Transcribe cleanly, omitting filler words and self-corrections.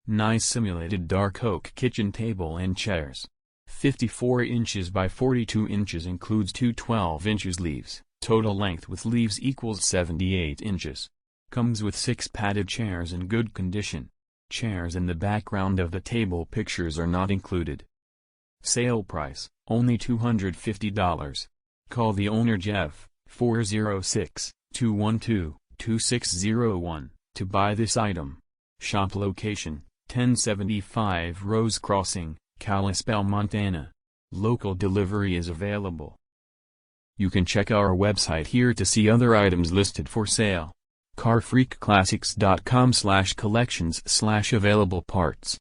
Nice simulated dark oak kitchen table and chairs. 54 inches by 42 inches includes two 12 inches leaves. Total length with leaves equals 78 inches. Comes with 6 padded chairs in good condition. Chairs in the background of the table pictures are not included. Sale price, only $250. Call the owner Jeff, 406-212-2601, to buy this item. Shop location, 1075 Rose Crossing, Kalispell, Montana. Local delivery is available. You can check our website here to see other items listed for sale. carfreakclassics.com/collections/available parts.